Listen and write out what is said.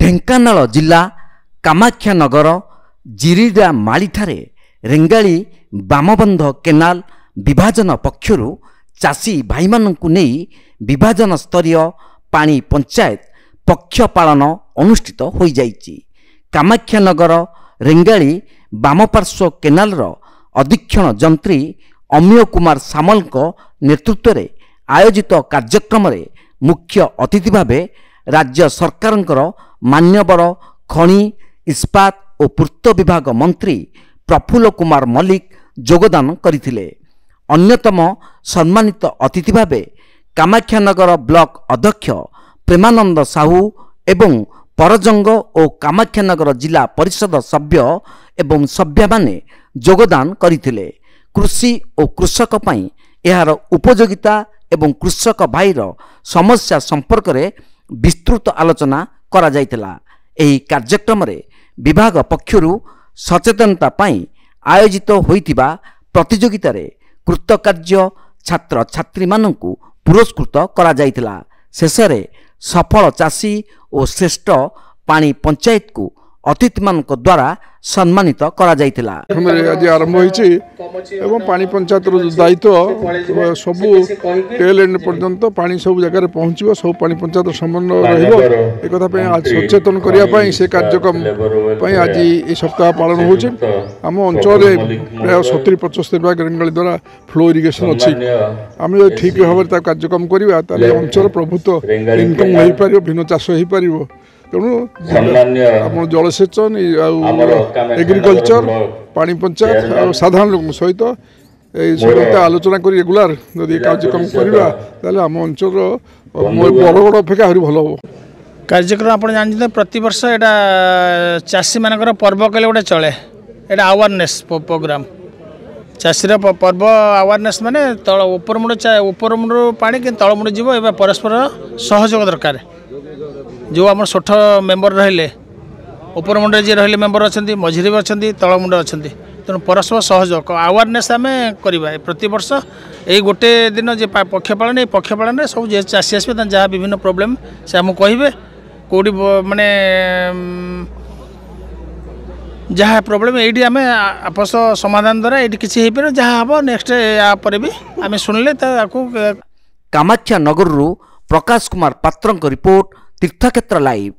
ଢେଙ୍କାନାଳ ଜିଲ୍ଲା କାମାକ୍ଷାନଗର ଜିରିଡା ମାଳିଠାରେ ରେଙ୍ଗାଳି ବାମବନ୍ଧ କେନାଲ ବିଭାଜନ ପକ୍ଷରୁ ଚାଷୀ ଭାଇମାନଙ୍କୁ ନେଇ ବିଭାଜନ ସ୍ତରୀୟ ପାଣି ପଞ୍ଚାୟତ ପକ୍ଷ ପାଳନ ଅନୁଷ୍ଠିତ ହୋଇଯାଇଛି। କାମାକ୍ଷାନଗର ରେଙ୍ଗାଳି ବାମପାର୍ଶ୍ୱ କେନାଲର ଅଧୀକ୍ଷଣ ଯନ୍ତ୍ରୀ ଅମିୟ କୁମାର ସାମଲଙ୍କ ନେତୃତ୍ୱରେ ଆୟୋଜିତ କାର୍ଯ୍ୟକ୍ରମରେ ମୁଖ୍ୟ ଅତିଥି ଭାବେ ରାଜ୍ୟ ସରକାରଙ୍କର ମାନ୍ୟବର ଖଣି ଇସ୍ପାତ ଓ ପୂର୍ତ୍ତ ବିଭାଗ ମନ୍ତ୍ରୀ ପ୍ରଫୁଲ୍ଲ କୁମାର ମଲ୍ଲିକ ଯୋଗଦାନ କରିଥିଲେ। ଅନ୍ୟତମ ସମ୍ମାନିତ ଅତିଥି ଭାବେ କାମାକ୍ଷାନଗର ବ୍ଲକ ଅଧ୍ୟକ୍ଷ ପ୍ରେମାନନ୍ଦ ସାହୁ ଏବଂ ପରଜଙ୍ଗ ଓ କାମାକ୍ଷାନଗର ଜିଲ୍ଲା ପରିଷଦ ସଭ୍ୟ ଏବଂ ସଭ୍ୟାମାନେ ଯୋଗଦାନ କରିଥିଲେ। କୃଷି ଓ କୃଷକ ପାଇଁ ଏହାର ଉପଯୋଗିତା ଏବଂ କୃଷକ ଭାଇର ସମସ୍ୟା ସମ୍ପର୍କରେ ବିସ୍ତୃତ ଆଲୋଚନା କରାଯାଇଥିଲା। ଏହି କାର୍ଯ୍ୟକ୍ରମରେ ବିଭାଗ ପକ୍ଷରୁ ସଚେତନତା ପାଇଁ ଆୟୋଜିତ ହୋଇଥିବା ପ୍ରତିଯୋଗିତାରେ କୃତକାର୍ଯ୍ୟ ଛାତ୍ରଛାତ୍ରୀମାନଙ୍କୁ ପୁରସ୍କୃତ କରାଯାଇଥିଲା। ଶେଷରେ ସଫଳ ଚାଷୀ ଓ ଶ୍ରେଷ୍ଠ ପାଣି ପଞ୍ଚାୟତକୁ ଅତିଥିମାନଙ୍କ ଦ୍ୱାରା ସମ୍ମାନିତ କରାଯାଇଥିଲା। ଆଜି ଆରମ୍ଭ ହୋଇଛି ଏବଂ ପାଣି ପଞ୍ଚାୟତର ଦାୟିତ୍ୱ ସବୁ ଟେଲ୍ ଏଣ୍ଡ ପର୍ଯ୍ୟନ୍ତ ପାଣି ସବୁ ଜାଗାରେ ପହଞ୍ଚିବ, ସବୁ ପାଣି ପଞ୍ଚାୟତ ସମନ୍ୱୟ ରହିବ। ଏକଥା ପାଇଁ ସଚେତନ କରିବା ପାଇଁ ସେ କାର୍ଯ୍ୟକ୍ରମ ପାଇଁ ଆଜି ଏ ସପ୍ତାହ ପାଳନ ହେଉଛି। ଆମ ଅଞ୍ଚଳରେ ପ୍ରାୟ 70-75 ଭାଗ ରେଙ୍ଗାଳି ଦ୍ୱାରା ଫ୍ଲୋ ଇରିଗେସନ୍ ଅଛି। ଆମେ ଯଦି ଠିକ୍ ଭାବରେ ତା କାର୍ଯ୍ୟକ୍ରମ କରିବା ତାହେଲେ ଅଞ୍ଚଳ ପ୍ରଭୁତ୍ୱ ଇନକମ୍ ହୋଇପାରିବ, ଭିନ୍ନ ଚାଷ ହୋଇପାରିବ। ତେଣୁ ଆପଣ ଜଳସେଚନ ଆଉ ଏଗ୍ରିକଲଚର ପାଣି ପଞ୍ଚାୟତ ଆଉ ସାଧାରଣ ଲୋକଙ୍କ ସହିତ এই সହିତ আলোচনা করে রেগুলার যদি কার্যক্রম করা তাহলে আম অঞ্চলর বরগড় অপেক্ষা আহরি ভালো হব। कार्यक्रम आप जानते प्रति वर्ष एटा चाषी मानकर पर्व कहले गोटे चले, एटा अवेयरनेस प्रोग्राम चाषीर पर्व अवेयरनेस माने तल उपरमुंड पानी कि तलमुंड जीव ए परस्पर सहयोग दरकार। जो आम 60 मेम्बर रहिले उपरमुंड जी रहिले मेम्बर अच्छा मझिरे भी अच्छा तलमुंड अच्छा, तेणु परस्पर सहयोग अवेयरनेस आम करवा प्रति वर्ष यही गोटे दिन जे पक्ष पालन सब चाषी आसवे जहाँ विभिन्न प्रोब्लेम से आमको कहे कौटी माने जहाँ प्रोब्लेम ये आम आपस समाधान द्वारा ये किसी हो पारे जहाँ हम नेक्स्ट यापर भी आम शुणिले। कामाक्षानगर प्रकाश कुमार पात्र रिपोर्ट तीर्थक्षेत्र लाइव।